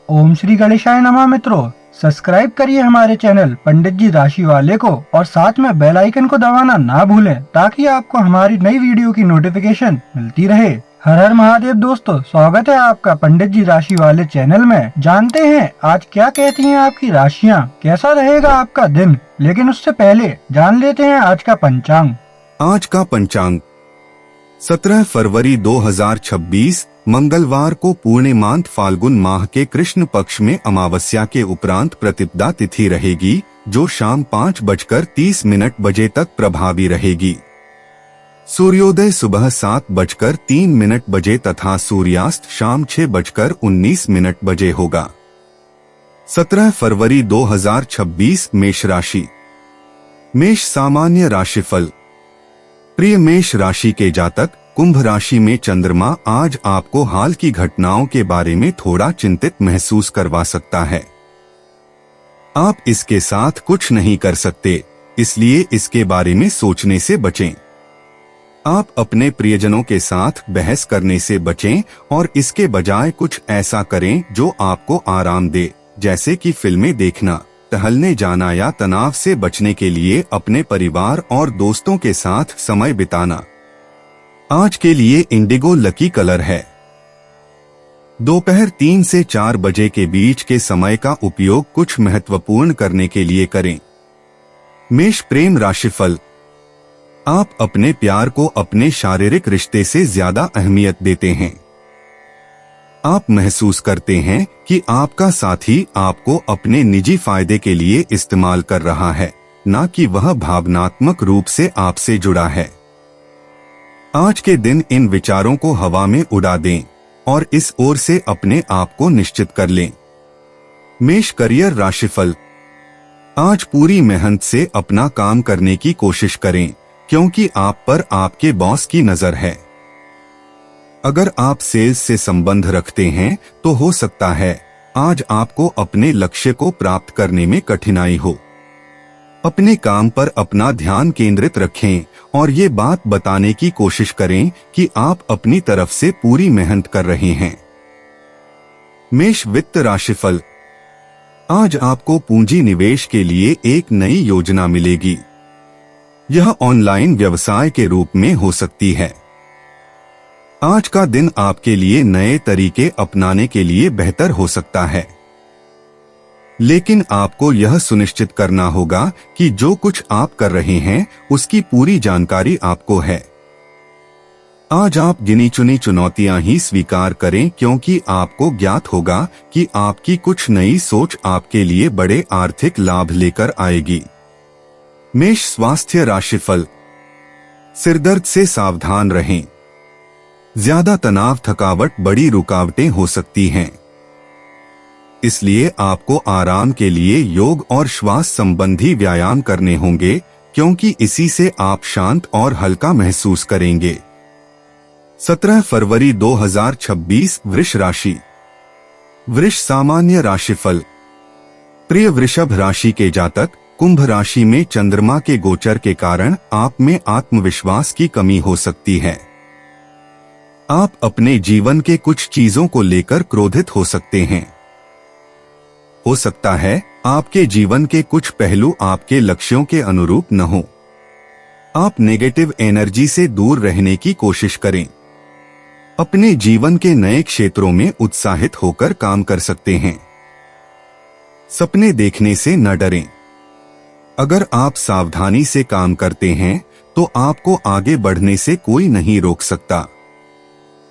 ओम श्री गणेशाय नमः। मित्रों, सब्सक्राइब करिए हमारे चैनल पंडित जी राशि वाले को और साथ में बेल आइकन को दबाना ना भूलें ताकि आपको हमारी नई वीडियो की नोटिफिकेशन मिलती रहे। हर हर महादेव दोस्तों, स्वागत है आपका पंडित जी राशि वाले चैनल में। जानते हैं आज क्या कहती हैं आपकी राशियां, कैसा रहेगा आपका दिन। लेकिन उससे पहले जान लेते हैं आज का पंचांग। आज का पंचांग 17 फरवरी 2026 मंगलवार को पूर्णिमांत फाल्गुन माह के कृष्ण पक्ष में अमावस्या के उपरांत प्रतिपदा तिथि रहेगी, जो शाम 5:30 बजे तक प्रभावी रहेगी। सूर्योदय सुबह 7:03 बजे तथा सूर्यास्त शाम 6:19 बजे होगा। 17 फरवरी 2026 मेष राशि। मेष सामान्य राशिफल। प्रिय मेष राशि के जातक, कुंभ राशि में चंद्रमा आज आपको हाल की घटनाओं के बारे में थोड़ा चिंतित महसूस करवा सकता है। आप इसके साथ कुछ नहीं कर सकते, इसलिए इसके बारे में सोचने से बचें। आप अपने प्रियजनों के साथ बहस करने से बचें और इसके बजाय कुछ ऐसा करें जो आपको आराम दे, जैसे कि फिल्में देखना, टहलने जाना या तनाव से बचने के लिए अपने परिवार और दोस्तों के साथ समय बिताना। आज के लिए इंडिगो लकी कलर है। दोपहर 3 से 4 बजे के बीच के समय का उपयोग कुछ महत्वपूर्ण करने के लिए करें। मेष प्रेम राशिफल। आप अपने प्यार को अपने शारीरिक रिश्ते से ज्यादा अहमियत देते हैं। आप महसूस करते हैं कि आपका साथी आपको अपने निजी फायदे के लिए इस्तेमाल कर रहा है, न कि वह भावनात्मक रूप से आपसे जुड़ा है। आज के दिन इन विचारों को हवा में उड़ा दें और इस ओर से अपने आप को निश्चित कर लें। मेष करियर राशिफल। आज पूरी मेहनत से अपना काम करने की कोशिश करें, क्योंकि आप पर आपके बॉस की नजर है। अगर आप सेल्स से संबंध रखते हैं तो हो सकता है आज आपको अपने लक्ष्य को प्राप्त करने में कठिनाई हो। अपने काम पर अपना ध्यान केंद्रित रखें और ये बात बताने की कोशिश करें कि आप अपनी तरफ से पूरी मेहनत कर रहे हैं। मेष वित्त राशिफल। आज आपको पूंजी निवेश के लिए एक नई योजना मिलेगी। यह ऑनलाइन व्यवसाय के रूप में हो सकती है। आज का दिन आपके लिए नए तरीके अपनाने के लिए बेहतर हो सकता है, लेकिन आपको यह सुनिश्चित करना होगा कि जो कुछ आप कर रहे हैं उसकी पूरी जानकारी आपको है। आज आप गिनी चुनी चुनौतियां ही स्वीकार करें, क्योंकि आपको ज्ञात होगा कि आपकी कुछ नई सोच आपके लिए बड़े आर्थिक लाभ लेकर आएगी। मेष स्वास्थ्य राशिफल। सिरदर्द से सावधान रहें। ज्यादा तनाव, थकावट बड़ी रुकावटें हो सकती हैं। इसलिए आपको आराम के लिए योग और श्वास संबंधी व्यायाम करने होंगे, क्योंकि इसी से आप शांत और हल्का महसूस करेंगे। 17 फरवरी 2026 वृष राशि। वृष सामान्य राशिफल। प्रिय वृषभ राशि के जातक, कुंभ राशि में चंद्रमा के गोचर के कारण आप में आत्मविश्वास की कमी हो सकती है। आप अपने जीवन के कुछ चीजों को लेकर क्रोधित हो सकते हैं। हो सकता है आपके जीवन के कुछ पहलू आपके लक्ष्यों के अनुरूप न हो। आप नेगेटिव एनर्जी से दूर रहने की कोशिश करें। अपने जीवन के नए क्षेत्रों में उत्साहित होकर काम कर सकते हैं। सपने देखने से न डरें। अगर आप सावधानी से काम करते हैं तो आपको आगे बढ़ने से कोई नहीं रोक सकता।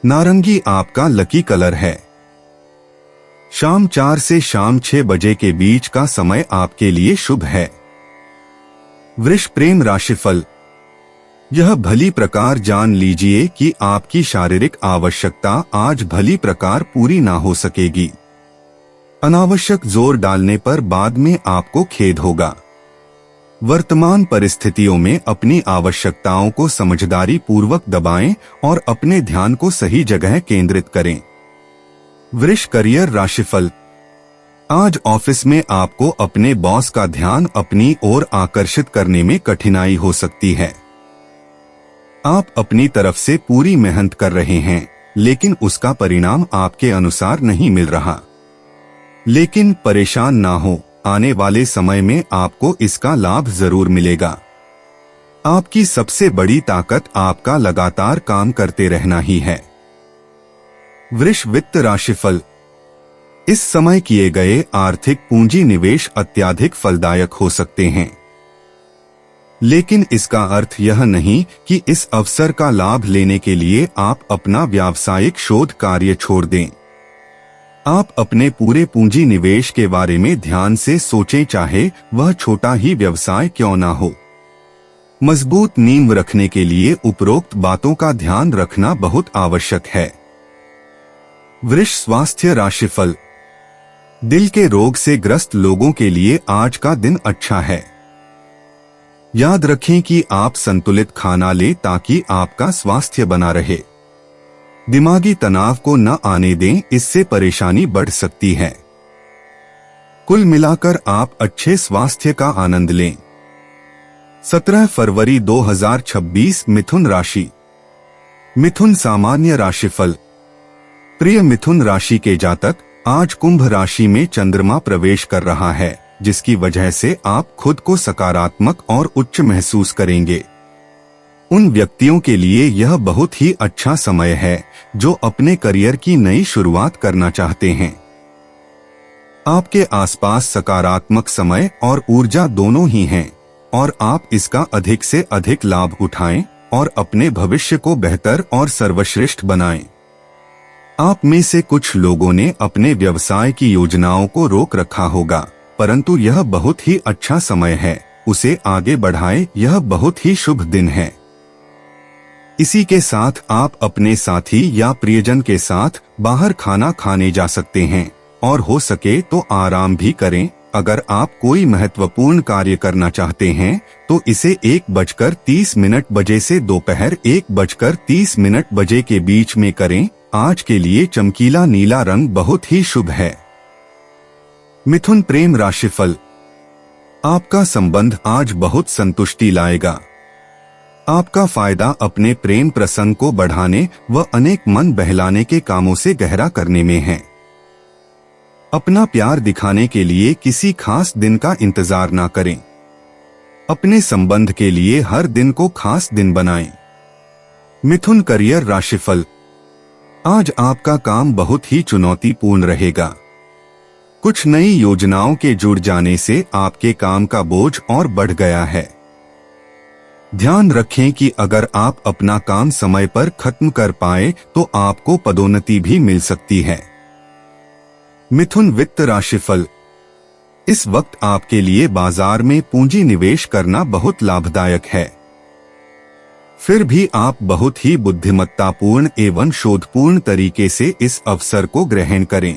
नारंगी आपका लकी कलर है। शाम 4 से शाम 6 बजे के बीच का समय आपके लिए शुभ है। वृष प्रेम राशिफल। यह भली प्रकार जान लीजिए कि आपकी शारीरिक आवश्यकता आज भली प्रकार पूरी ना हो सकेगी। अनावश्यक जोर डालने पर बाद में आपको खेद होगा। वर्तमान परिस्थितियों में अपनी आवश्यकताओं को समझदारी पूर्वक दबाएं और अपने ध्यान को सही जगह केंद्रित करें। वृष करियर राशिफल। आज ऑफिस में आपको अपने बॉस का ध्यान अपनी ओर आकर्षित करने में कठिनाई हो सकती है। आप अपनी तरफ से पूरी मेहनत कर रहे हैं, लेकिन उसका परिणाम आपके अनुसार नहीं मिल रहा। लेकिन परेशान ना हो, आने वाले समय में आपको इसका लाभ जरूर मिलेगा। आपकी सबसे बड़ी ताकत आपका लगातार काम करते रहना ही है। वृष वित्त राशिफल। इस समय किए गए आर्थिक पूंजी निवेश अत्यधिक फलदायक हो सकते हैं, लेकिन इसका अर्थ यह नहीं कि इस अवसर का लाभ लेने के लिए आप अपना व्यावसायिक शोध कार्य छोड़ दें। आप अपने पूरे पूंजी निवेश के बारे में ध्यान से सोचें, चाहे वह छोटा ही व्यवसाय क्यों ना हो। मजबूत नींव रखने के लिए उपरोक्त बातों का ध्यान रखना बहुत आवश्यक है। वृष स्वास्थ्य राशिफल। दिल के रोग से ग्रस्त लोगों के लिए आज का दिन अच्छा है। याद रखें कि आप संतुलित खाना लें ताकि आपका स्वास्थ्य बना रहे। दिमागी तनाव को न आने दें, इससे परेशानी बढ़ सकती है। कुल मिलाकर आप अच्छे स्वास्थ्य का आनंद लें। 17 फरवरी 2026 मिथुन राशि। मिथुन सामान्य राशिफल। प्रिय मिथुन राशि के जातक, आज कुंभ राशि में चंद्रमा प्रवेश कर रहा है, जिसकी वजह से आप खुद को सकारात्मक और उच्च महसूस करेंगे। उन व्यक्तियों के लिए यह बहुत ही अच्छा समय है जो अपने करियर की नई शुरुआत करना चाहते हैं। आपके आसपास सकारात्मक समय और ऊर्जा दोनों ही हैं, और आप इसका अधिक से अधिक लाभ उठाएं और अपने भविष्य को बेहतर और सर्वश्रेष्ठ बनाएं। आप में से कुछ लोगों ने अपने व्यवसाय की योजनाओं को रोक रखा होगा, परंतु यह बहुत ही अच्छा समय है, उसे आगे बढ़ाएं, यह बहुत ही शुभ दिन है। इसी के साथ आप अपने साथी या प्रियजन के साथ बाहर खाना खाने जा सकते हैं, और हो सके तो आराम भी करें। अगर आप कोई महत्वपूर्ण कार्य करना चाहते हैं तो इसे 1:30 बजे से दोपहर 1:30 बजे के बीच में करें। आज के लिए चमकीला नीला रंग बहुत ही शुभ है। मिथुन प्रेम राशिफल। आपका संबंध आज बहुत संतुष्टि लाएगा। आपका फायदा अपने प्रेम प्रसंग को बढ़ाने व अनेक मन बहलाने के कामों से गहरा करने में है। अपना प्यार दिखाने के लिए किसी खास दिन का इंतजार ना करें। अपने संबंध के लिए हर दिन को खास दिन बनाएं। मिथुन करियर राशिफल। आज आपका काम बहुत ही चुनौतीपूर्ण रहेगा। कुछ नई योजनाओं के जुड़ जाने से आपके काम का बोझ और बढ़ गया है। ध्यान रखें कि अगर आप अपना काम समय पर खत्म कर पाए तो आपको पदोन्नति भी मिल सकती है। मिथुन वित्त राशिफल। इस वक्त आपके लिए बाजार में पूंजी निवेश करना बहुत लाभदायक है। फिर भी आप बहुत ही बुद्धिमत्तापूर्ण एवं शोधपूर्ण तरीके से इस अवसर को ग्रहण करें।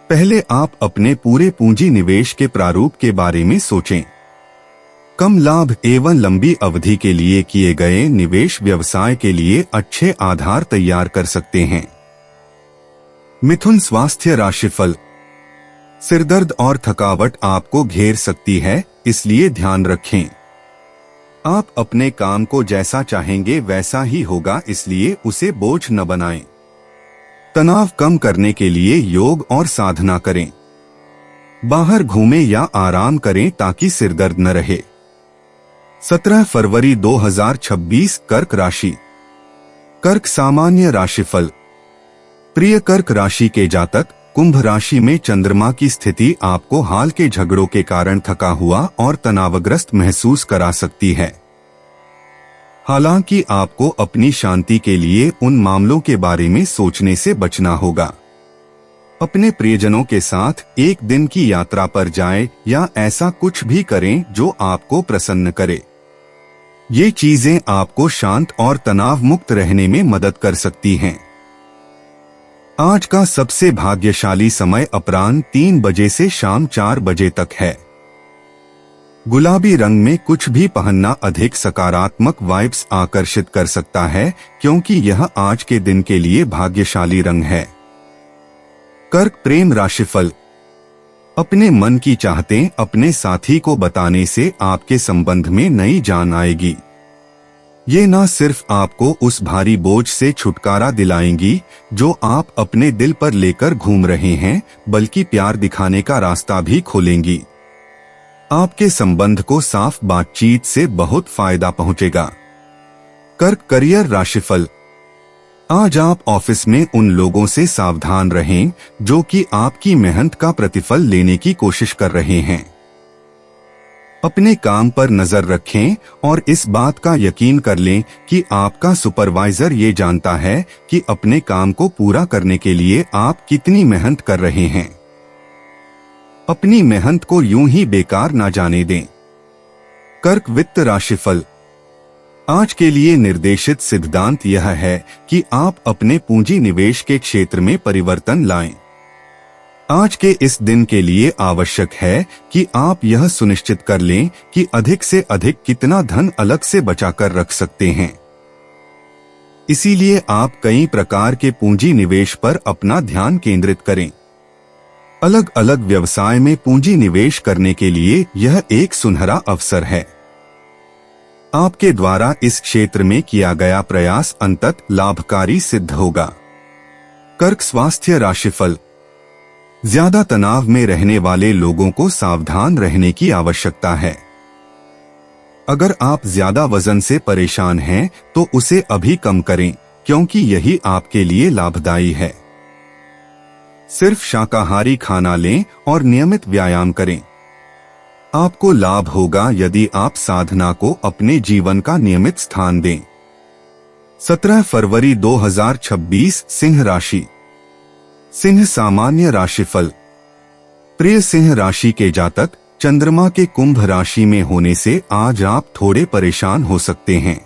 पहले आप अपने पूरे पूंजी निवेश के प्रारूप के बारे में सोचें। कम लाभ एवं लंबी अवधि के लिए किए गए निवेश व्यवसाय के लिए अच्छे आधार तैयार कर सकते हैं। मिथुन स्वास्थ्य राशिफल। सिरदर्द और थकावट आपको घेर सकती है, इसलिए ध्यान रखें। आप अपने काम को जैसा चाहेंगे वैसा ही होगा, इसलिए उसे बोझ न बनाएं। तनाव कम करने के लिए योग और साधना करें। बाहर घूमें या आराम करें ताकि सिरदर्द न रहे। 17 फरवरी 2026 कर्क राशि। कर्क सामान्य राशिफल। प्रिय कर्क राशि के जातक, कुंभ राशि में चंद्रमा की स्थिति आपको हाल के झगड़ों के कारण थका हुआ और तनावग्रस्त महसूस करा सकती है। हालांकि आपको अपनी शांति के लिए उन मामलों के बारे में सोचने से बचना होगा। अपने प्रियजनों के साथ एक दिन की यात्रा पर जाएं या ऐसा कुछ भी करें जो आपको प्रसन्न करे। ये चीजें आपको शांत और तनाव मुक्त रहने में मदद कर सकती हैं। आज का सबसे भाग्यशाली समय अपराह्न 3 बजे से शाम 4 बजे तक है। गुलाबी रंग में कुछ भी पहनना अधिक सकारात्मक वाइब्स आकर्षित कर सकता है, क्योंकि यह आज के दिन के लिए भाग्यशाली रंग है। कर्क प्रेम राशिफल। अपने मन की चाहतें अपने साथी को बताने से आपके संबंध में नई जान आएगी। ये ना सिर्फ आपको उस भारी बोझ से छुटकारा दिलाएंगी जो आप अपने दिल पर लेकर घूम रहे हैं, बल्कि प्यार दिखाने का रास्ता भी खोलेंगी। आपके संबंध को साफ बातचीत से बहुत फायदा पहुंचेगा। कर्क करियर राशिफल। आज आप ऑफिस में उन लोगों से सावधान रहें जो कि आपकी मेहनत का प्रतिफल लेने की कोशिश कर रहे हैं। अपने काम पर नजर रखें और इस बात का यकीन कर लें कि आपका सुपरवाइजर ये जानता है कि अपने काम को पूरा करने के लिए आप कितनी मेहनत कर रहे हैं। अपनी मेहनत को यूं ही बेकार ना जाने दें। कर्क वित्त राशिफल। आज के लिए निर्देशित सिद्धांत यह है कि आप अपने पूंजी निवेश के क्षेत्र में परिवर्तन लाएं। आज के इस दिन के लिए आवश्यक है कि आप यह सुनिश्चित कर लें कि अधिक से अधिक कितना धन अलग से बचाकर रख सकते हैं। इसीलिए आप कई प्रकार के पूंजी निवेश पर अपना ध्यान केंद्रित करें। अलग अलग व्यवसाय में पूंजी निवेश करने के लिए यह एक सुनहरा अवसर है। आपके द्वारा इस क्षेत्र में किया गया प्रयास अंततः लाभकारी सिद्ध होगा। कर्क स्वास्थ्य राशिफल। ज्यादा तनाव में रहने वाले लोगों को सावधान रहने की आवश्यकता है। अगर आप ज्यादा वजन से परेशान हैं तो उसे अभी कम करें, क्योंकि यही आपके लिए लाभदायी है। सिर्फ शाकाहारी खाना लें और नियमित व्यायाम करें। आपको लाभ होगा यदि आप साधना को अपने जीवन का नियमित स्थान दें। 17 फरवरी 2026 सिंह राशि। सिंह सामान्य राशिफल। प्रिय सिंह राशि के जातक, चंद्रमा के कुंभ राशि में होने से आज आप थोड़े परेशान हो सकते हैं।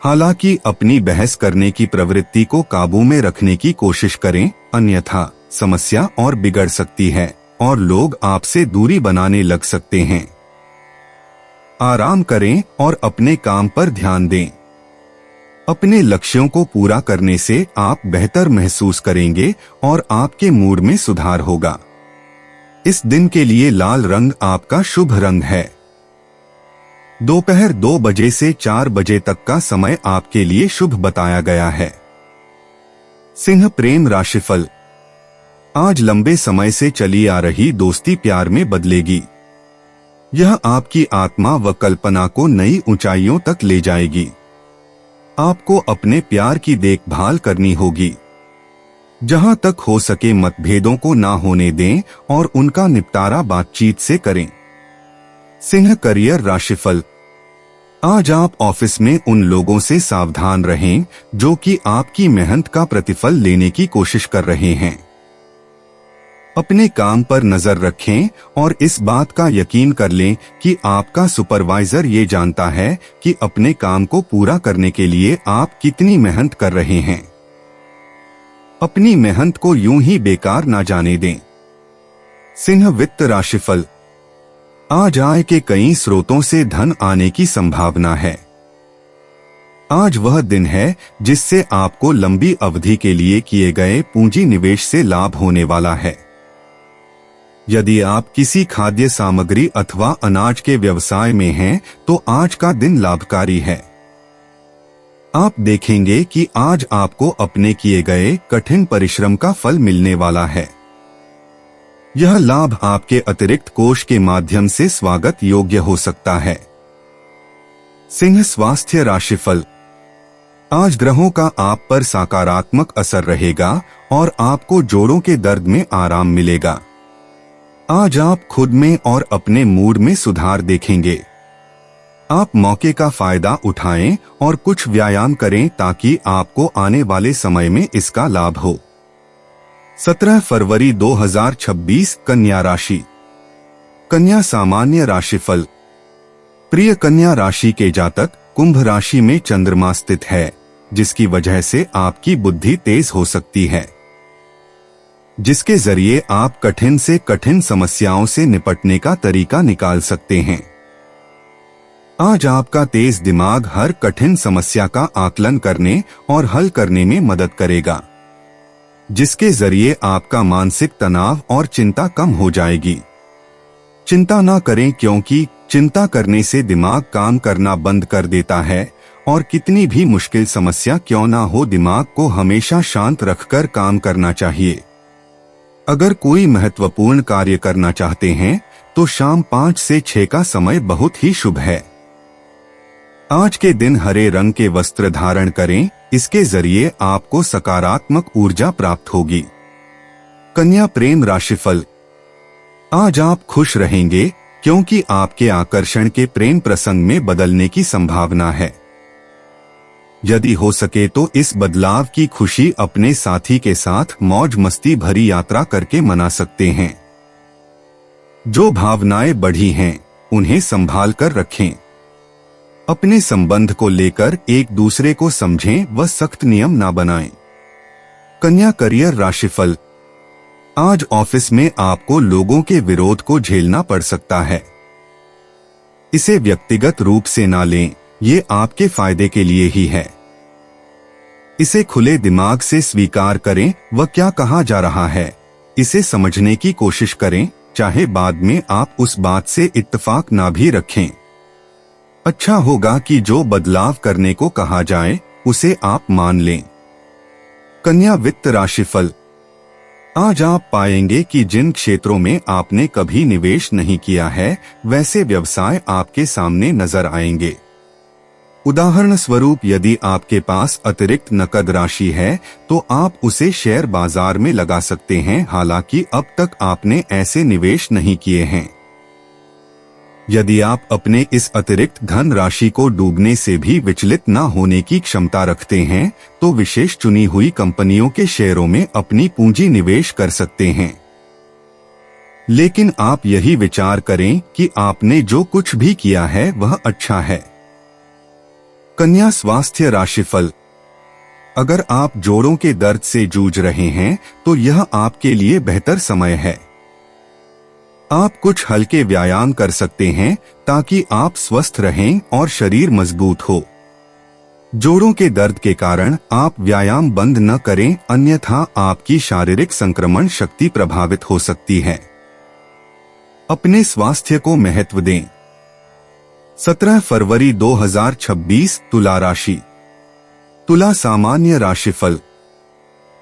हालांकि अपनी बहस करने की प्रवृत्ति को काबू में रखने की कोशिश करें, अन्यथा समस्या और बिगड़ सकती है और लोग आपसे दूरी बनाने लग सकते हैं। आराम करें और अपने काम पर ध्यान दें। अपने लक्ष्यों को पूरा करने से आप बेहतर महसूस करेंगे और आपके मूड में सुधार होगा। इस दिन के लिए लाल रंग आपका शुभ रंग है। दोपहर 2 बजे से 4 बजे तक का समय आपके लिए शुभ बताया गया है। सिंह प्रेम राशिफल। आज लंबे समय से चली आ रही दोस्ती प्यार में बदलेगी। यह आपकी आत्मा व कल्पना को नई ऊंचाइयों तक ले जाएगी। आपको अपने प्यार की देखभाल करनी होगी। जहां तक हो सके मतभेदों को ना होने दें और उनका निपटारा बातचीत से करें। सिंह करियर राशिफल। आज आप ऑफिस में उन लोगों से सावधान रहें जो कि आपकी मेहनत का प्रतिफल लेने की कोशिश कर रहे हैं। अपने काम पर नजर रखें और इस बात का यकीन कर लें कि आपका सुपरवाइजर ये जानता है कि अपने काम को पूरा करने के लिए आप कितनी मेहनत कर रहे हैं। अपनी मेहनत को यूं ही बेकार ना जाने दें। सिंह वित्त राशिफल। आज आय के कई स्रोतों से धन आने की संभावना है। आज वह दिन है जिससे आपको लंबी अवधि के लिए किए गए पूंजी निवेश से लाभ होने वाला है। यदि आप किसी खाद्य सामग्री अथवा अनाज के व्यवसाय में हैं, तो आज का दिन लाभकारी है। आप देखेंगे कि आज आपको अपने किए गए कठिन परिश्रम का फल मिलने वाला है। यह लाभ आपके अतिरिक्त कोष के माध्यम से स्वागत योग्य हो सकता है। सिंह स्वास्थ्य राशिफल। आज ग्रहों का आप पर सकारात्मक असर रहेगा और आपको जोड़ों के दर्द में आराम मिलेगा। आज आप खुद में और अपने मूड में सुधार देखेंगे। आप मौके का फायदा उठाएं और कुछ व्यायाम करें ताकि आपको आने वाले समय में इसका लाभ हो। 17 फरवरी 2026 कन्या राशि। कन्या सामान्य राशिफल। प्रिय कन्या राशि के जातक, कुंभ राशि में चंद्रमा स्थित है, जिसकी वजह से आपकी बुद्धि तेज हो सकती है, जिसके जरिए आप कठिन से कठिन समस्याओं से निपटने का तरीका निकाल सकते हैं। आज आपका तेज दिमाग हर कठिन समस्या का आकलन करने और हल करने में मदद करेगा, जिसके जरिए आपका मानसिक तनाव और चिंता कम हो जाएगी। चिंता ना करें, क्योंकि चिंता करने से दिमाग काम करना बंद कर देता है और कितनी भी मुश्किल समस्या क्यों ना हो, दिमाग को हमेशा शांत रखकर काम करना चाहिए। अगर कोई महत्वपूर्ण कार्य करना चाहते हैं तो शाम 5 से 6 का समय बहुत ही शुभ है। आज के दिन हरे रंग के वस्त्र धारण करें, इसके जरिए आपको सकारात्मक ऊर्जा प्राप्त होगी। कन्या प्रेम राशिफल। आज आप खुश रहेंगे क्योंकि आपके आकर्षण के प्रेम प्रसंग में बदलने की संभावना है। यदि हो सके तो इस बदलाव की खुशी अपने साथी के साथ मौज मस्ती भरी यात्रा करके मना सकते हैं। जो भावनाएं बढ़ी हैं, उन्हें संभाल कर रखें। अपने संबंध को लेकर एक दूसरे को समझें व सख्त नियम ना बनाएं। कन्या करियर राशिफल। आज ऑफिस में आपको लोगों के विरोध को झेलना पड़ सकता है। इसे व्यक्तिगत रूप से ना लें, ये आपके फायदे के लिए ही है। इसे खुले दिमाग से स्वीकार करें व क्या कहा जा रहा है, इसे समझने की कोशिश करें, चाहे बाद में आप उस बात से इत्तेफाक ना भी रखें। अच्छा होगा कि जो बदलाव करने को कहा जाए उसे आप मान लें। कन्या वित्त राशिफल। आज आप पाएंगे कि जिन क्षेत्रों में आपने कभी निवेश नहीं किया है, वैसे व्यवसाय आपके सामने नजर आएंगे। उदाहरण स्वरूप, यदि आपके पास अतिरिक्त नकद राशि है तो आप उसे शेयर बाजार में लगा सकते हैं, हालांकि अब तक आपने ऐसे निवेश नहीं किए हैं। यदि आप अपने इस अतिरिक्त धन राशि को डूबने से भी विचलित न होने की क्षमता रखते हैं तो विशेष चुनी हुई कंपनियों के शेयरों में अपनी पूंजी निवेश कर सकते हैं। लेकिन आप यही विचार करें कि आपने जो कुछ भी किया है वह अच्छा है। कन्या स्वास्थ्य राशिफल। अगर आप जोड़ों के दर्द से जूझ रहे हैं तो यह आपके लिए बेहतर समय है। आप कुछ हल्के व्यायाम कर सकते हैं ताकि आप स्वस्थ रहें और शरीर मजबूत हो। जोड़ों के दर्द के कारण आप व्यायाम बंद न करें, अन्यथा आपकी शारीरिक संक्रमण शक्ति प्रभावित हो सकती है। अपने स्वास्थ्य को महत्व दें। 17 फरवरी 2026 तुला राशि। तुला सामान्य राशिफल।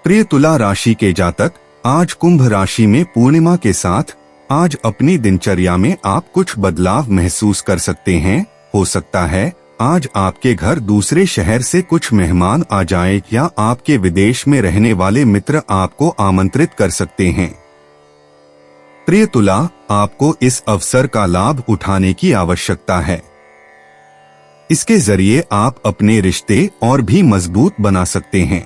प्रिय तुला राशि के जातक, आज कुंभ राशि में पूर्णिमा के साथ आज अपनी दिनचर्या में आप कुछ बदलाव महसूस कर सकते हैं। हो सकता है आज आपके घर दूसरे शहर से कुछ मेहमान आ जाएं या आपके विदेश में रहने वाले मित्र आपको आमंत्रित कर सकते हैं। प्रिय तुला, आपको इस अवसर का लाभ उठाने की आवश्यकता है। इसके जरिए आप अपने रिश्ते और भी मजबूत बना सकते हैं।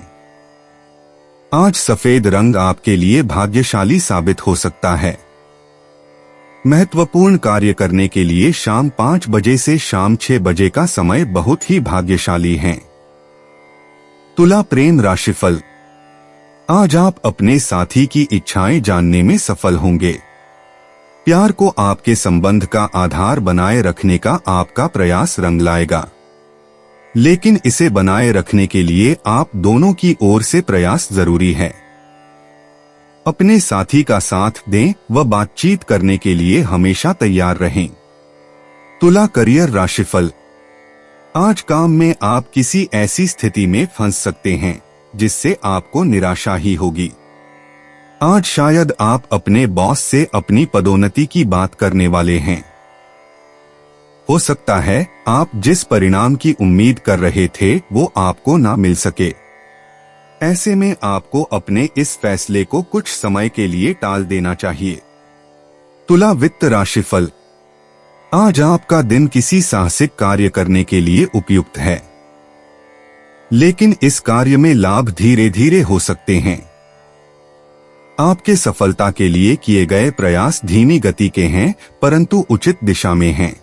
आज सफेद रंग आपके लिए भाग्यशाली साबित हो सकता है। महत्वपूर्ण कार्य करने के लिए शाम 5 बजे से शाम 6 बजे का समय बहुत ही भाग्यशाली है। तुला प्रेम राशिफल। आज आप अपने साथी की इच्छाएं जानने में सफल होंगे। प्यार को आपके संबंध का आधार बनाए रखने का आपका प्रयास रंग लाएगा, लेकिन इसे बनाए रखने के लिए आप दोनों की ओर से प्रयास जरूरी है। अपने साथी का साथ दें व बातचीत करने के लिए हमेशा तैयार रहें। तुला करियर राशिफल। आज काम में आप किसी ऐसी स्थिति में फंस सकते हैं जिससे आपको निराशा ही होगी। आज शायद आप अपने बॉस से अपनी पदोन्नति की बात करने वाले हैं। हो सकता है आप जिस परिणाम की उम्मीद कर रहे थे वो आपको ना मिल सके। ऐसे में आपको अपने इस फैसले को कुछ समय के लिए टाल देना चाहिए। तुला वित्त राशिफल। आज आपका दिन किसी साहसिक कार्य करने के लिए उपयुक्त है, लेकिन इस कार्य में लाभ धीरे धीरे हो सकते हैं। आपके सफलता के लिए किए गए प्रयास धीमी गति के हैं परंतु उचित दिशा में हैं।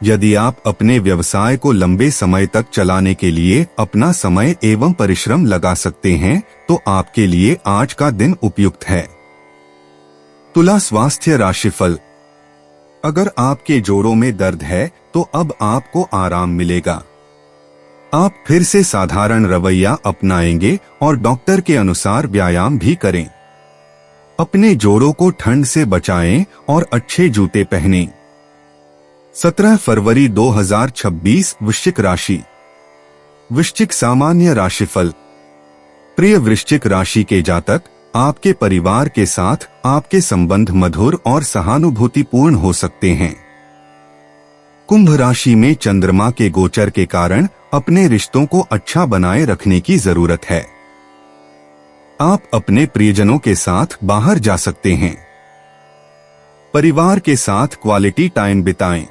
यदि आप अपने व्यवसाय को लंबे समय तक चलाने के लिए अपना समय एवं परिश्रम लगा सकते हैं तो आपके लिए आज का दिन उपयुक्त है। तुला स्वास्थ्य राशिफल। अगर आपके जोड़ों में दर्द है तो अब आपको आराम मिलेगा। आप फिर से साधारण रवैया अपनाएंगे और डॉक्टर के अनुसार व्यायाम भी करें। अपने जोड़ों को ठंड से बचाएं और अच्छे जूते पहनें। 17 फरवरी 2026 वृश्चिक राशि। वृश्चिक सामान्य राशिफल। प्रिय वृश्चिक राशि के जातक, आपके परिवार के साथ आपके संबंध मधुर और सहानुभूतिपूर्ण हो सकते हैं। कुंभ राशि में चंद्रमा के गोचर के कारण अपने रिश्तों को अच्छा बनाए रखने की जरूरत है। आप अपने प्रियजनों के साथ बाहर जा सकते हैं। परिवार के साथ क्वालिटी टाइम बिताएं।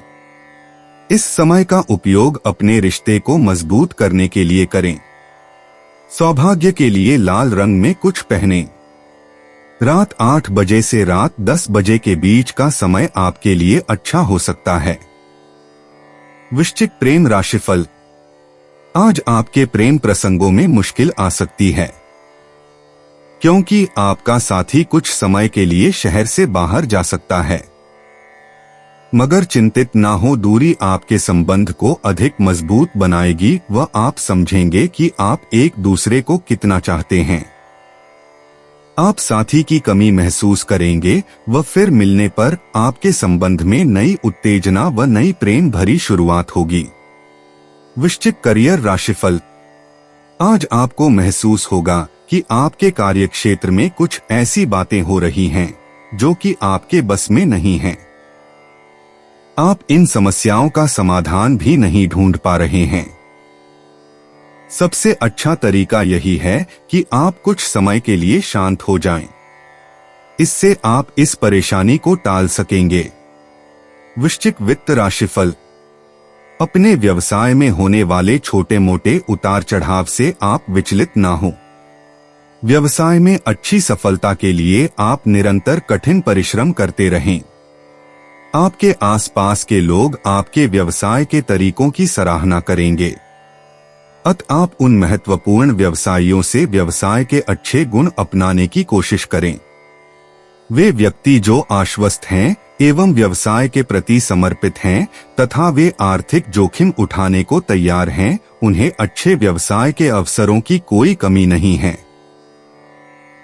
इस समय का उपयोग अपने रिश्ते को मजबूत करने के लिए करें। सौभाग्य के लिए लाल रंग में कुछ पहनें। रात 8 बजे से रात 10 बजे के बीच का समय आपके लिए अच्छा हो सकता है। वृश्चिक प्रेम राशिफल। आज आपके प्रेम प्रसंगों में मुश्किल आ सकती है, क्योंकि आपका साथी कुछ समय के लिए शहर से बाहर जा सकता है। मगर चिंतित ना हो, दूरी आपके संबंध को अधिक मजबूत बनाएगी व आप समझेंगे कि आप एक दूसरे को कितना चाहते हैं। आप साथी की कमी महसूस करेंगे व फिर मिलने पर आपके संबंध में नई उत्तेजना व नई प्रेम भरी शुरुआत होगी। वृश्चिक करियर राशिफल। आज आपको महसूस होगा कि आपके कार्यक्षेत्र में कुछ ऐसी बातें हो रही हैं जो कि आपके बस में नहीं हैं। आप इन समस्याओं का समाधान भी नहीं ढूंढ पा रहे हैं। सबसे अच्छा तरीका यही है कि आप कुछ समय के लिए शांत हो जाएं। इससे आप इस परेशानी को टाल सकेंगे। वृश्चिक वित्त राशिफल। अपने व्यवसाय में होने वाले छोटे मोटे उतार चढ़ाव से आप विचलित ना हो। व्यवसाय में अच्छी सफलता के लिए आप निरंतर कठिन परिश्रम करते रहें। आपके आसपास के लोग आपके व्यवसाय के तरीकों की सराहना करेंगे। आप उन महत्वपूर्ण व्यवसायियों से व्यवसाय के अच्छे गुण अपनाने की कोशिश करें। वे व्यक्ति जो आश्वस्त हैं एवं व्यवसाय के प्रति समर्पित हैं तथा वे आर्थिक जोखिम उठाने को तैयार हैं, उन्हें अच्छे व्यवसाय के अवसरों की कोई कमी नहीं है।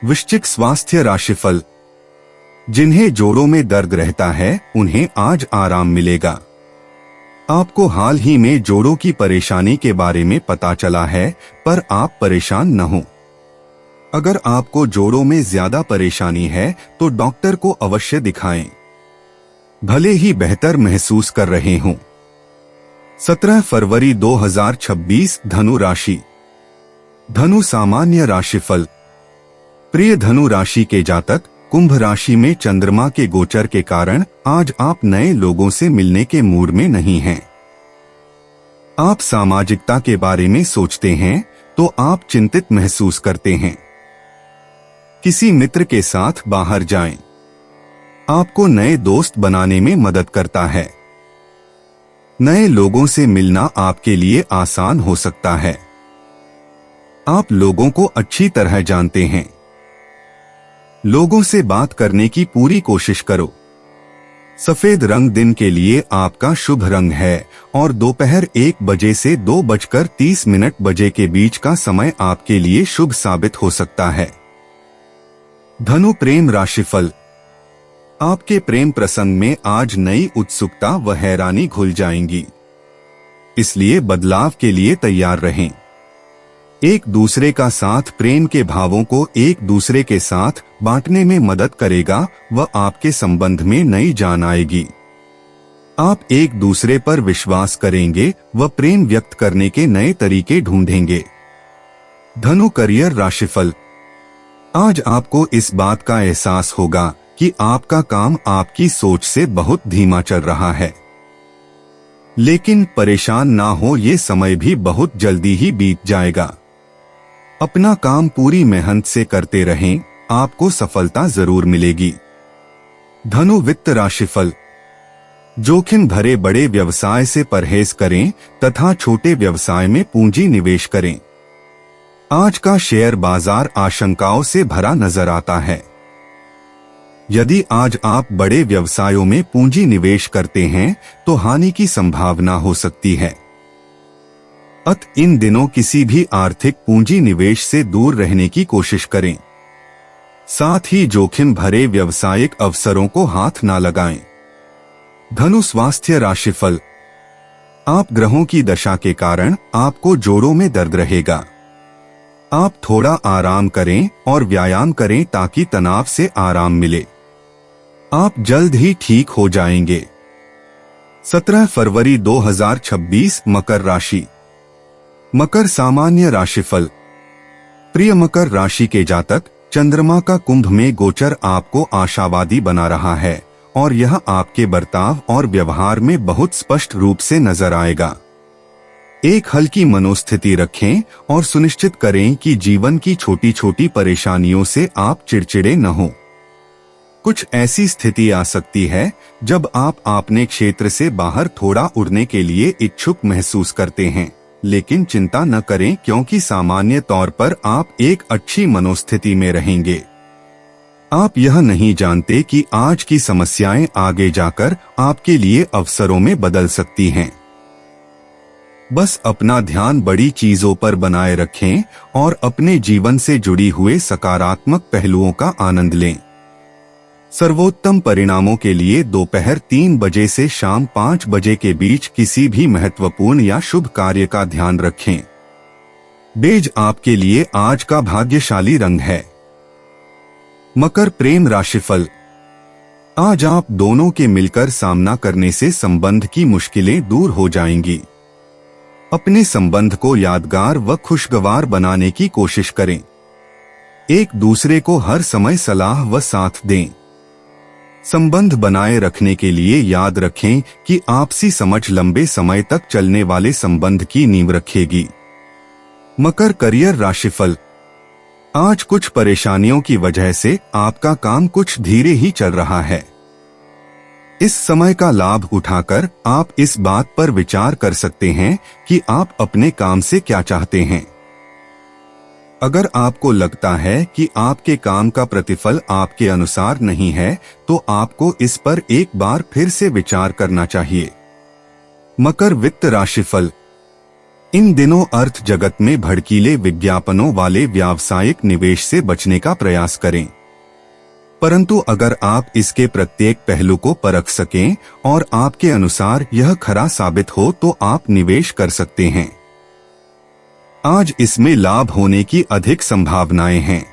वृश्चिक स्वास्थ्य राशिफल। जिन्हें जोड़ों में दर्द रहता है उन्हें आज आराम मिलेगा। आपको हाल ही में जोड़ों की परेशानी के बारे में पता चला है, पर आप परेशान न हो। अगर आपको जोड़ों में ज्यादा परेशानी है तो डॉक्टर को अवश्य दिखाएं, भले ही बेहतर महसूस कर रहे हों। 17 फरवरी 2026 धनु राशि। धनु सामान्य राशिफल। प्रिय धनु राशि के जातक, कुंभ राशि में चंद्रमा के गोचर के कारण आज आप नए लोगों से मिलने के मूड में नहीं हैं। आप सामाजिकता के बारे में सोचते हैं तो आप चिंतित महसूस करते हैं। किसी मित्र के साथ बाहर जाएं। आपको नए दोस्त बनाने में मदद करता है। नए लोगों से मिलना आपके लिए आसान हो सकता है। आप लोगों को अच्छी तरह जानते हैं। लोगों से बात करने की पूरी कोशिश करो। सफेद रंग दिन के लिए आपका शुभ रंग है और दोपहर 1 बजे से 2:30 बजे के बीच का समय आपके लिए शुभ साबित हो सकता है। धनु प्रेम राशिफल। आपके प्रेम प्रसंग में आज नई उत्सुकता व हैरानी घुल जाएंगी, इसलिए बदलाव के लिए तैयार रहें। एक दूसरे का साथ प्रेम के भावों को एक दूसरे के साथ बांटने में मदद करेगा व आपके संबंध में नई जान आएगी। आप एक दूसरे पर विश्वास करेंगे व प्रेम व्यक्त करने के नए तरीके ढूंढेंगे। धनु करियर राशिफल। आज आपको इस बात का एहसास होगा कि आपका काम आपकी सोच से बहुत धीमा चल रहा है, लेकिन परेशान ना हो, ये समय भी बहुत जल्दी ही बीत जाएगा। अपना काम पूरी मेहनत से करते रहें, आपको सफलता जरूर मिलेगी। धनु वित्त राशिफल। जोखिम भरे बड़े व्यवसाय से परहेज करें तथा छोटे व्यवसाय में पूंजी निवेश करें। आज का शेयर बाजार आशंकाओं से भरा नजर आता है। यदि आज आप बड़े व्यवसायों में पूंजी निवेश करते हैं तो हानि की संभावना हो सकती है। इन दिनों किसी भी आर्थिक पूंजी निवेश से दूर रहने की कोशिश करें। साथ ही जोखिम भरे व्यावसायिक अवसरों को हाथ ना लगाएं। धनु स्वास्थ्य राशिफल। आप ग्रहों की दशा के कारण आपको जोड़ों में दर्द रहेगा। आप थोड़ा आराम करें और व्यायाम करें ताकि तनाव से आराम मिले। आप जल्द ही ठीक हो जाएंगे। 17 फरवरी 2026 मकर राशि। मकर सामान्य राशिफल। प्रिय मकर राशि के जातक, चंद्रमा का कुंभ में गोचर आपको आशावादी बना रहा है और यह आपके बर्ताव और व्यवहार में बहुत स्पष्ट रूप से नजर आएगा। एक हल्की मनोस्थिति रखें और सुनिश्चित करें कि जीवन की छोटी छोटी परेशानियों से आप चिड़चिड़े न हो। कुछ ऐसी स्थिति आ सकती है जब आप अपने क्षेत्र से बाहर थोड़ा उड़ने के लिए इच्छुक महसूस करते हैं, लेकिन चिंता न करें क्योंकि सामान्य तौर पर आप एक अच्छी मनोस्थिति में रहेंगे। आप यह नहीं जानते कि आज की समस्याएं आगे जाकर आपके लिए अवसरों में बदल सकती हैं। बस अपना ध्यान बड़ी चीजों पर बनाए रखें और अपने जीवन से जुड़ी हुए सकारात्मक पहलुओं का आनंद लें। सर्वोत्तम परिणामों के लिए दोपहर 3 बजे से शाम 5 बजे के बीच किसी भी महत्वपूर्ण या शुभ कार्य का ध्यान रखें। बेज आपके लिए आज का भाग्यशाली रंग है। मकर प्रेम राशिफल। आज आप दोनों के मिलकर सामना करने से संबंध की मुश्किलें दूर हो जाएंगी। अपने संबंध को यादगार व खुशगवार बनाने की कोशिश करें। एक दूसरे को हर समय सलाह व साथ दें। संबंध बनाए रखने के लिए याद रखें कि आपसी समझ लंबे समय तक चलने वाले संबंध की नींव रखेगी। मकर करियर राशिफल। आज कुछ परेशानियों की वजह से आपका काम कुछ धीरे ही चल रहा है। इस समय का लाभ उठाकर आप इस बात पर विचार कर सकते हैं कि आप अपने काम से क्या चाहते हैं। अगर आपको लगता है कि आपके काम का प्रतिफल आपके अनुसार नहीं है, तो आपको इस पर एक बार फिर से विचार करना चाहिए। मकर वित्त राशिफल। इन दिनों अर्थ जगत में भड़कीले विज्ञापनों वाले व्यावसायिक निवेश से बचने का प्रयास करें, परंतु अगर आप इसके प्रत्येक पहलू को परख सकें और आपके अनुसार यह खरा साबित हो तो आप निवेश कर सकते हैं। आज इसमें लाभ होने की अधिक संभावनाएं हैं।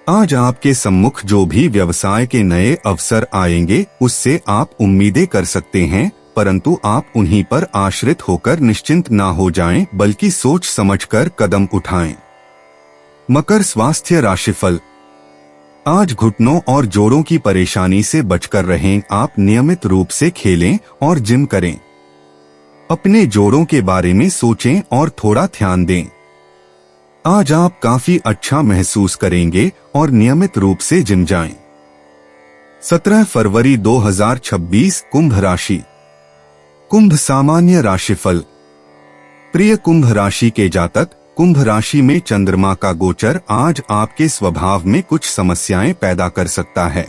आज आपके सम्मुख जो भी व्यवसाय के नए अवसर आएंगे उससे आप उम्मीदें कर सकते हैं, परंतु आप उन्हीं पर आश्रित होकर निश्चिंत ना हो जाएं, बल्कि सोच समझकर कदम उठाएं। मकर स्वास्थ्य राशिफल। आज घुटनों और जोड़ों की परेशानी से बचकर रहें। आप नियमित रूप से खेलें और जिम करें। अपने जोड़ों के बारे में सोचें और थोड़ा ध्यान दें। आज आप काफी अच्छा महसूस करेंगे और नियमित रूप से जिम जाएं। 17 फरवरी 2026 कुंभ राशि। कुंभ सामान्य राशिफल। प्रिय कुंभ राशि के जातक, कुंभ राशि में चंद्रमा का गोचर आज आपके स्वभाव में कुछ समस्याएं पैदा कर सकता है।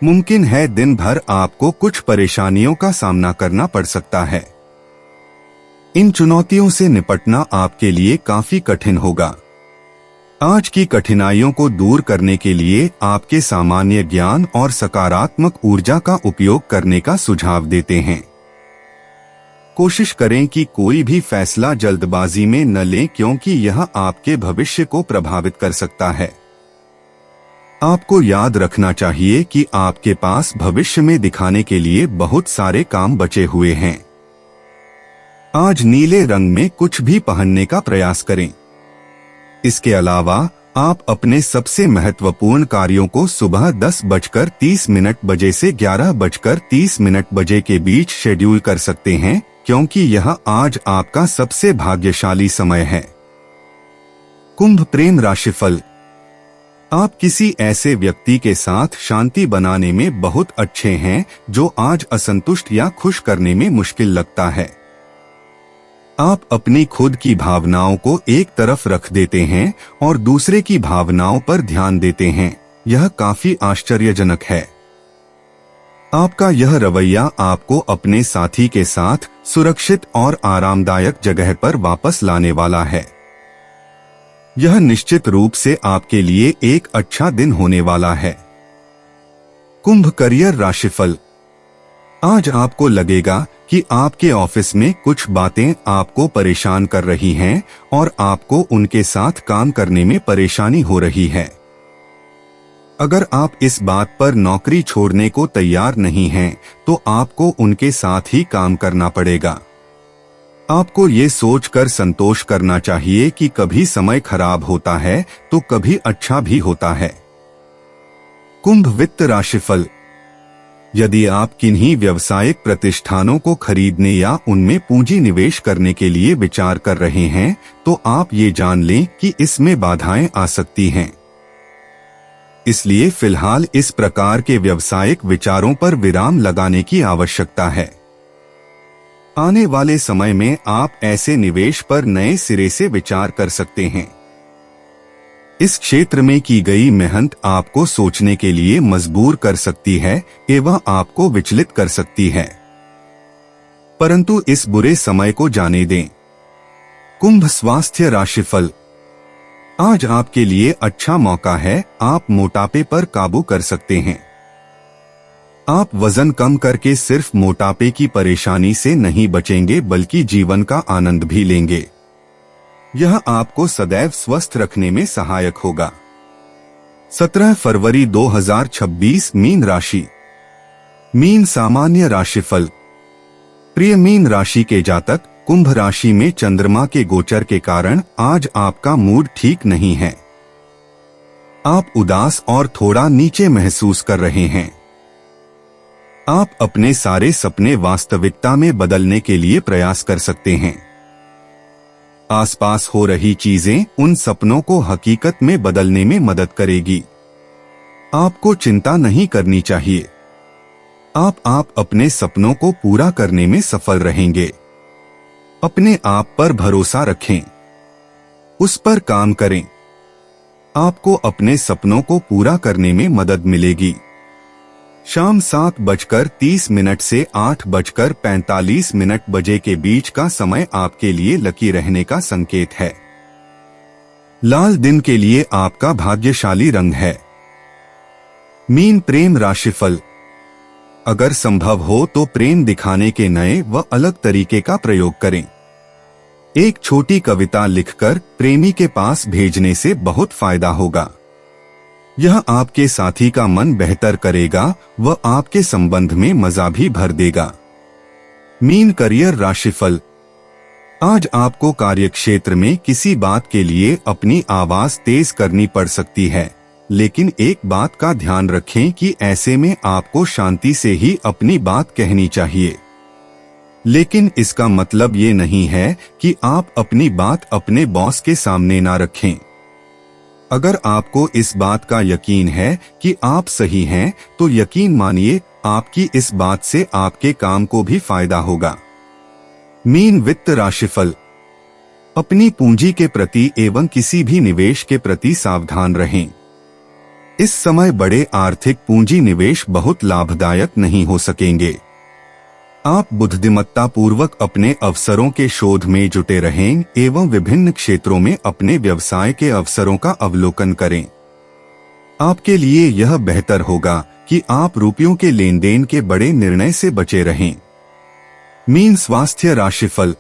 मुमकिन है दिन भर आपको कुछ परेशानियों का सामना करना पड़ सकता है। इन चुनौतियों से निपटना आपके लिए काफी कठिन होगा। आज की कठिनाइयों को दूर करने के लिए आपके सामान्य ज्ञान और सकारात्मक ऊर्जा का उपयोग करने का सुझाव देते हैं। कोशिश करें कि कोई भी फैसला जल्दबाजी में न लें, क्योंकि यह आपके भविष्य को प्रभावित कर सकता है। आपको याद रखना चाहिए कि आपके पास भविष्य में दिखाने के लिए बहुत सारे काम बचे हुए हैं। आज नीले रंग में कुछ भी पहनने का प्रयास करें। इसके अलावा आप अपने सबसे महत्वपूर्ण कार्यों को सुबह 10:30 बजे से 11:30 बजे के बीच शेड्यूल कर सकते हैं, क्योंकि यह आज आपका सबसे भाग्यशाली समय है। कुंभ प्रेम राशिफल। आप किसी ऐसे व्यक्ति के साथ शांति बनाने में बहुत अच्छे हैं जो आज असंतुष्ट या खुश करने में मुश्किल लगता है। आप अपनी खुद की भावनाओं को एक तरफ रख देते हैं और दूसरे की भावनाओं पर ध्यान देते हैं। यह काफी आश्चर्यजनक है। आपका यह रवैया आपको अपने साथी के साथ सुरक्षित और आरामदायक जगह पर वापस लाने वाला है। यह निश्चित रूप से आपके लिए एक अच्छा दिन होने वाला है। कुंभ करियर राशिफल। आज आपको लगेगा कि आपके ऑफिस में कुछ बातें आपको परेशान कर रही हैं और आपको उनके साथ काम करने में परेशानी हो रही है। अगर आप इस बात पर नौकरी छोड़ने को तैयार नहीं हैं, तो आपको उनके साथ ही काम करना पड़ेगा। आपको ये सोचकर संतोष करना चाहिए कि कभी समय खराब होता है तो कभी अच्छा भी होता है। कुंभ वित्त राशिफल। यदि आप किन्हीं व्यावसायिक प्रतिष्ठानों को खरीदने या उनमें पूंजी निवेश करने के लिए विचार कर रहे हैं, तो आप ये जान लें कि इसमें बाधाएं आ सकती हैं। इसलिए फिलहाल इस प्रकार के व्यावसायिक विचारों पर विराम लगाने की आवश्यकता है। आने वाले समय में आप ऐसे निवेश पर नए सिरे से विचार कर सकते हैं। इस क्षेत्र में की गई मेहनत आपको सोचने के लिए मजबूर कर सकती है एवं आपको विचलित कर सकती है, परंतु इस बुरे समय को जाने दें। कुंभ स्वास्थ्य राशिफल। आज आपके लिए अच्छा मौका है। आप मोटापे पर काबू कर सकते हैं। आप वजन कम करके सिर्फ मोटापे की परेशानी से नहीं बचेंगे, बल्कि जीवन का आनंद भी लेंगे। यह आपको सदैव स्वस्थ रखने में सहायक होगा। 17 फरवरी 2026 मीन राशि। मीन सामान्य राशिफल। प्रिय मीन राशि के जातक, कुंभ राशि में चंद्रमा के गोचर के कारण आज आपका मूड ठीक नहीं है। आप उदास और थोड़ा नीचे महसूस कर रहे हैं। आप अपने सारे सपने वास्तविकता में बदलने के लिए प्रयास कर सकते हैं। आसपास हो रही चीजें उन सपनों को हकीकत में बदलने में मदद करेगी। आपको चिंता नहीं करनी चाहिए। आप अपने सपनों को पूरा करने में सफल रहेंगे। अपने आप पर भरोसा रखें, उस पर काम करें। आपको अपने सपनों को पूरा करने में मदद मिलेगी। शाम 7:30 से 8:45 बजे के बीच का समय आपके लिए लकी रहने का संकेत है। लाल दिन के लिए आपका भाग्यशाली रंग है। मीन प्रेम राशिफल। अगर संभव हो तो प्रेम दिखाने के नए व अलग तरीके का प्रयोग करें। एक छोटी कविता लिखकर प्रेमी के पास भेजने से बहुत फायदा होगा। यह आपके साथी का मन बेहतर करेगा व आपके संबंध में मजा भी भर देगा। मीन करियर राशिफल। आज आपको कार्यक्षेत्र में किसी बात के लिए अपनी आवाज तेज करनी पड़ सकती है, लेकिन एक बात का ध्यान रखें कि ऐसे में आपको शांति से ही अपनी बात कहनी चाहिए। लेकिन इसका मतलब ये नहीं है कि आप अपनी बात अपने बॉस के सामने ना रखें। अगर आपको इस बात का यकीन है कि आप सही हैं, तो यकीन मानिए आपकी इस बात से आपके काम को भी फायदा होगा। मीन वित्त राशिफल। अपनी पूंजी के प्रति एवं किसी भी निवेश के प्रति सावधान रहें। इस समय बड़े आर्थिक पूंजी निवेश बहुत लाभदायक नहीं हो सकेंगे। आप बुद्धिमत्ता पूर्वक अपने अवसरों के शोध में जुटे रहें एवं विभिन्न क्षेत्रों में अपने व्यवसाय के अवसरों का अवलोकन करें। आपके लिए यह बेहतर होगा कि आप रुपयों के लेन देन के बड़े निर्णय से बचे रहें। मीन स्वास्थ्य राशिफल।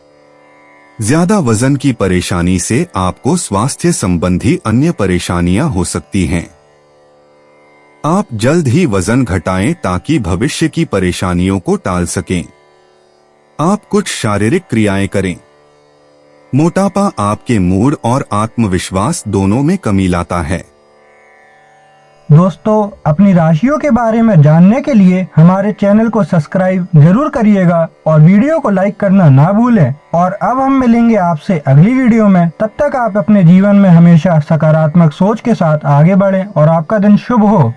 ज्यादा वजन की परेशानी से आपको स्वास्थ्य संबंधी अन्य परेशानियां हो सकती हैं। आप जल्द ही वजन घटाएं ताकि भविष्य की परेशानियों को टाल सकें। आप कुछ शारीरिक क्रियाएं करें। मोटापा आपके मूड और आत्मविश्वास दोनों में कमी लाता है। दोस्तों, अपनी राशियों के बारे में जानने के लिए हमारे चैनल को सब्सक्राइब जरूर करिएगा और वीडियो को लाइक करना ना भूलें। और अब हम मिलेंगे आपसे अगली वीडियो में। तब तक आप अपने जीवन में हमेशा सकारात्मक सोच के साथ आगे बढ़ें और आपका दिन शुभ हो।